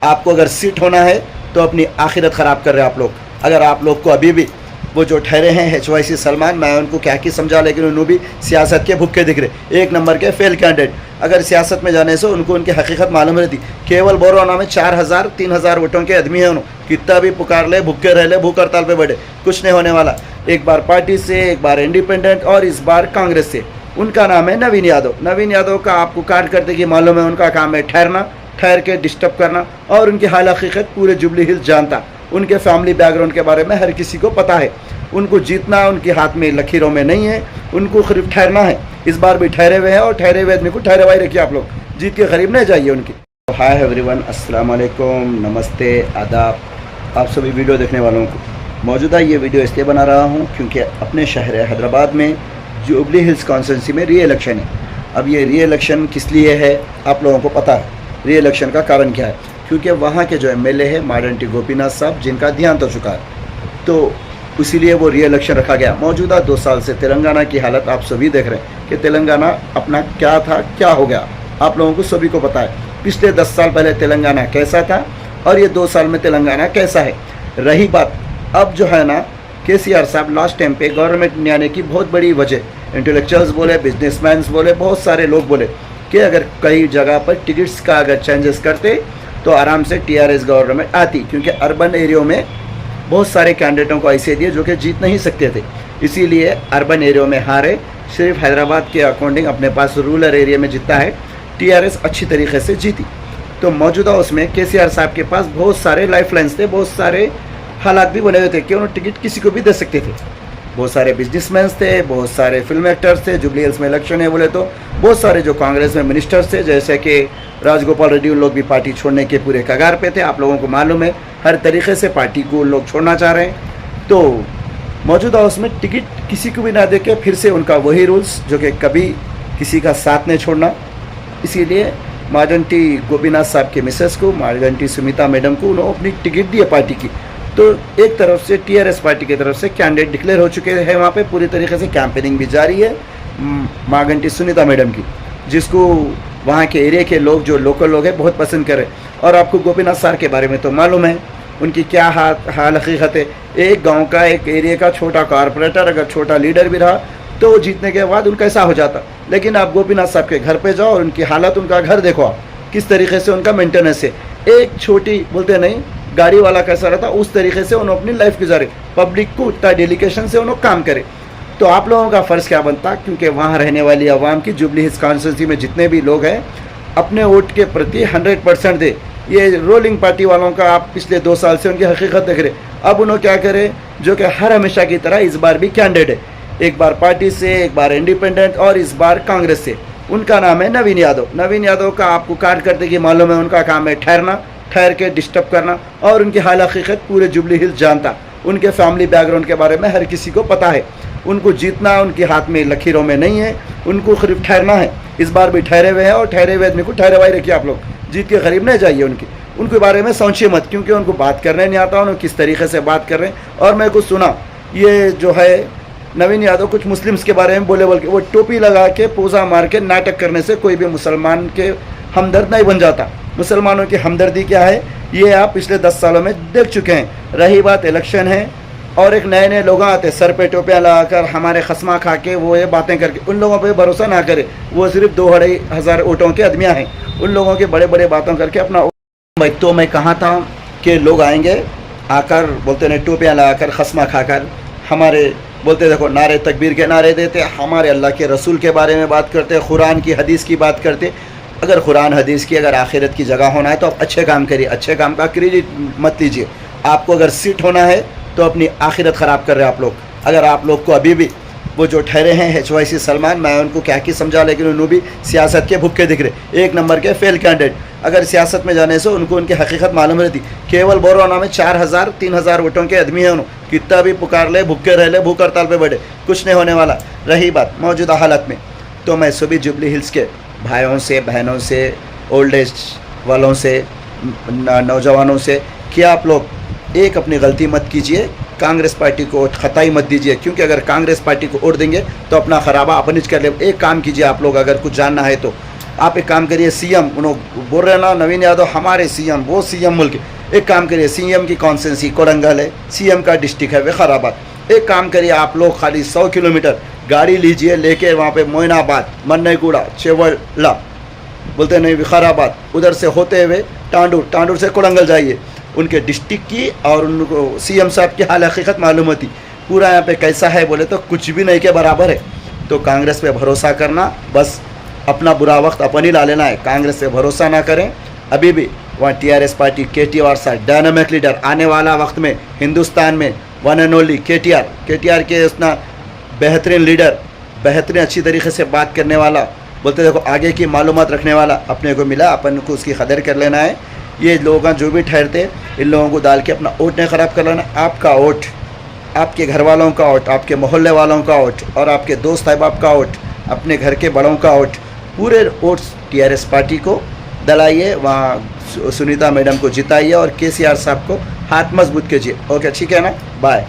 आपको अगर सीट होना है तो अपनी आखिरत ख़राब कर रहे हैं आप लोग। अगर आप लोग को अभी भी वो जो ठहरे हैं HYC सलमान, मैं उनको क्या की समझा, लेकिन उन्होंने भी सियासत के भुक्के दिख रहे, एक नंबर के फेल कैंडिडेट। अगर सियासत में जाने से उनको उनकी हकीकत मालूम रहती। केवल बोरोना में 4000 3000 वोटों के आदमी है, उन्होंने कितना भी पुकार ले, भुक्के रह ले, भूख हड़ताल पे बैठे, कुछ नहीं होने वाला। एक बार पार्टी से, एक बार इंडिपेंडेंट और इस बार कांग्रेस से। उनका नाम है नवीन यादव। नवीन यादव का आपको काट करते कि मालूम है, उनका काम है ठहरना, ठहर के डिस्टर्ब करना, और उनकी हाल हकीकत पूरे जुबली हिल्स जानता। उनके फैमिली बैकग्राउंड के बारे में हर किसी को पता है। उनको जीतना उनके हाथ में लकीरों में नहीं है, उनको सिर्फ ठहरना है। इस बार भी ठहरे हुए हैं और ठहरे हुए आदमी को ठहरे हुए रखिए आप लोग, जीत के करीब नहीं जाइए उनकी। हाय एवरीवन, अस्सलाम वालेकुम, नमस्ते, आदाब आप सभी वीडियो देखने वालों को। मौजूदा ये वीडियो इसलिए बना रहा हूँ क्योंकि अपने शहर हैदराबाद में जुबली हिल्स कॉन्स्टिट्यूंसी में री इलेक्शन है। अब ये री इलेक्शन किस लिए है आप लोगों को पता है। री इलेक्शन का कारण क्या है? क्योंकि वहाँ के जो MLA है माडंटी गोपीनाथ साहब, जिनका देहांत हो चुका है, तो इसीलिए वो री इलेक्शन रखा गया। मौजूदा 2 साल से तेलंगाना की हालत आप सभी देख रहे हैं कि तेलंगाना अपना क्या था, क्या हो गया, आप लोगों को सभी को पता है। पिछले 10 साल पहले तेलंगाना कैसा था और ये 2 साल में तेलंगाना कैसा है। रही बात अब जो है ना, KCR साहब लास्ट टाइम पे गवर्नमेंट ने आने की बहुत बड़ी वजह, इंटेलेक्चुअल्स बोले, बिजनेसमैन बोले, बहुत सारे लोग बोले कि अगर कई जगह पर टिकट्स का अगर चेंजेस करते तो आराम से TRS गवर्नमेंट आती, क्योंकि अर्बन एरियो में बहुत सारे कैंडिडेटों को ऐसे दिए जो कि जीत नहीं सकते थे, इसीलिए अर्बन एरियो में हारे। सिर्फ हैदराबाद के अकॉर्डिंग अपने पास रूरल एरिया में जीता है, TRS अच्छी तरीके से जीती। तो मौजूदा उसमें KCR साहब के पास बहुत सारे लाइफ लाइन्स थे, बहुत सारे हालात भी बने हुए थे कि उन्होंने टिकट किसी को भी दे सकते थे। बहुत सारे बिजनेसमैन थे, बहुत सारे फिल्म एक्टर्स थे। जुबली हिल्स में इलेक्शन है बोले तो बहुत सारे जो कांग्रेस में मिनिस्टर्स थे, जैसे कि राजगोपाल रेड्डी, उन लोग भी पार्टी छोड़ने के पूरे कगार पे थे। आप लोगों को मालूम है, हर तरीके से पार्टी को उन लोग छोड़ना चाह रहे हैं। तो मौजूदा उसमें टिकट किसी को भी ना दे के फिर से उनका वही रूल्स जो कि कभी किसी का साथ नहीं छोड़ना। इसीलिए माडंटी गोपीनाथ साहब के मिसेस को, माडंटी सुमिता मैडम को, उन्होंने अपनी टिकट दी है पार्टी की। तो एक तरफ से TRS पार्टी की तरफ से कैंडिडेट डिक्लेयर हो चुके हैं, वहाँ पे पूरी तरीके से कैंपेनिंग भी जारी है माडंटी सुनीता मैडम की, जिसको वहाँ के एरिया के लोग, जो लोकल लोग हैं, बहुत पसंद करें। और आपको गोपीनाथ सर के बारे में तो मालूम है, उनकी क्या हाल हकीकत है। एक गांव का, एक एरिया का छोटा कॉरपोरेटर अगर छोटा लीडर भी रहा तो जीतने के बाद उनका ऐसा हो जाता। लेकिन आप गोपीनाथ साहब के घर पे जाओ और उनकी हालत, उनका घर देखो आप, किस तरीके से उनका मेंटेनेंस है। एक छोटी बोलते नहीं गाड़ी वाला कैसा रहता, उस तरीके से उन्होंने अपनी लाइफ गुजारे, पब्लिक को उतना डेडिकेशन से उन्होंने काम करे। तो आप लोगों का फ़र्ज़ क्या बनता, क्योंकि वहाँ रहने वाली आवाम की, जुबली हिल्स कॉन्स्टिट्यूंसी में जितने भी लोग हैं, अपने वोट के प्रति 100% दे। ये रोलिंग पार्टी वालों का आप पिछले 2 साल से उनकी हकीकत देख रहे। अब उन्होंने क्या करे, जो कि हर हमेशा की तरह इस बार भी कैंडिडेट है, एक बार पार्टी से, एक बार इंडिपेंडेंट और इस बार कांग्रेस से। उनका नाम है नवीन यादव। नवीन यादव का आपको काट करते कि मालूम है, उनका काम है ठहरना, ठहर के डिस्टर्ब करना, और उनकी हाल हकीकत पूरे जुबली हिल्स जानता। उनके फैमिली बैकग्राउंड के बारे में हर किसी को पता है। उनको जीतना उनके हाथ में लकीरों में नहीं है, उनको सिर्फ ठहरना है। इस बार भी ठहरे हुए हैं और ठहरे हुए आदमी को ठहरे हुए रखिए आप लोग, जीत के करीब नहीं जाइए उनके बारे में सोचिए मत, क्योंकि उनको बात करने नहीं आता, उन्होंने किस तरीके से बात कर रहे हैं। और मैं कुछ सुना, ये जो है नवीन यादव कुछ मुस्लिम्स के बारे में बोले बोल के, वो टोपी लगा के पूजा मार के नाटक करने से कोई भी मुसलमान के हमदर्द नहीं बन जाता। मुसलमानों की हमदर्दी क्या है, ये आप पिछले 10 सालों में देख चुके हैं। रही बात इलेक्शन है और एक नए नए लोग आते सर पे टोपियाँ लगाकर, हमारे खस्मा खा के, वो ये बातें करके, उन लोगों पे भरोसा ना करे। वो सिर्फ 2-2,500 वोटों के आदमियाँ हैं, उन लोगों के बड़े बड़े बातों करके अपना। भाई तो मैं कहा था कि लोग आएंगे आकर बोलते नहीं, टोपियाँ लगाकर, खस्मा खाकर, हमारे बोलते देखो नारे तकबीर के नारे देते, हमारे अल्लाह के रसूल के बारे में बात करते, कुरान की हदीस की बात करते। अगर कुरान हदीस की, अगर आखिरत की जगह होना है तो आप अच्छे काम करिए, अच्छे काम का क्रेडिट मत लीजिए। आपको अगर सीट होना है तो अपनी आखिरत ख़राब कर रहे हैं आप लोग। अगर आप लोग को अभी भी वो जो ठहरे हैं HYC सलमान, मैं उनको क्या की समझा, लेकिन उन्होंने भी सियासत के भुक्के दिख रहे, एक नंबर के फेल कैंडिडेट। अगर सियासत में जाने से उनको उनकी हकीकत मालूम रहती। केवल बोरोना में 4000 3000 वोटों के आदमी है, उन्होंने कितना भी पुकार ले, भुक्के रह ले, भूख हड़ताल पे बैठे, कुछ नहीं होने वाला। रही बात मौजूदा हालत में, तो मैं सभी जुबली हिल्स के भाइयों से, बहनों से, ओल्ड एज वालों से, नौजवानों से कि आप लोग एक अपनी गलती मत कीजिए, कांग्रेस पार्टी को खताई मत दीजिए, क्योंकि अगर कांग्रेस पार्टी को वोट देंगे तो अपना खराबा अपनिज कर ले। एक काम कीजिए आप लोग, अगर कुछ जानना है तो आप एक काम करिए, सीएम उन्होंने बोल रहे हैं ना नवीन यादव हमारे सीएम, वो सीएम बोल के, एक काम करिए, सीएम की कॉन्स्टिट्यूंसी कोडंगल है, सीएम का डिस्ट्रिक्ट है विकाराबाद। एक काम करिए आप लोग, खाली 100 किलोमीटर गाड़ी लीजिए, लेके वहाँ पे मोइनाबाद, मन्नेगुड़ा, चेवला, बोलते नहीं विकाराबाद, उधर से होते हुए टांडूर, टांडूर से कोडंगल जाइए। उनके डिस्ट्रिक्ट की और उनको सीएम साहब की हाल हकीकत मालूम होती। पूरा यहाँ पे कैसा है बोले तो कुछ भी नहीं के बराबर है। तो कांग्रेस पे भरोसा करना, बस अपना बुरा वक्त अपन ही ला लेना है। कांग्रेस पे भरोसा ना करें। अभी भी वहाँ टीआरएस पार्टी केटीआर सा डायनामिक लीडर, आने वाला वक्त में हिंदुस्तान में वन एंड ओनली केटीआर के उतना बेहतरीन लीडर, बेहतरीन अच्छी तरीके से बात करने वाला, बोलते देखो आगे की मालूमात रखने वाला अपने को मिला, अपन को उसकी कदर कर लेना है। ये लोग जो भी ठहरते, इन लोगों को डाल के अपना वोट नहीं ख़राब कर लेना। आपका वोट, आपके घर वालों का वोट, आपके मोहल्ले वालों का वोट और आपके दोस्त अहबाब का वोट, अपने घर के बड़ों का वोट, पूरे वोट्स टीआरएस पार्टी को दलाइए, वहाँ सुनीता मैडम को जिताइए और केसीआर साहब को हाथ मजबूत कीजिए। ओके, ठीक है ना, बाय।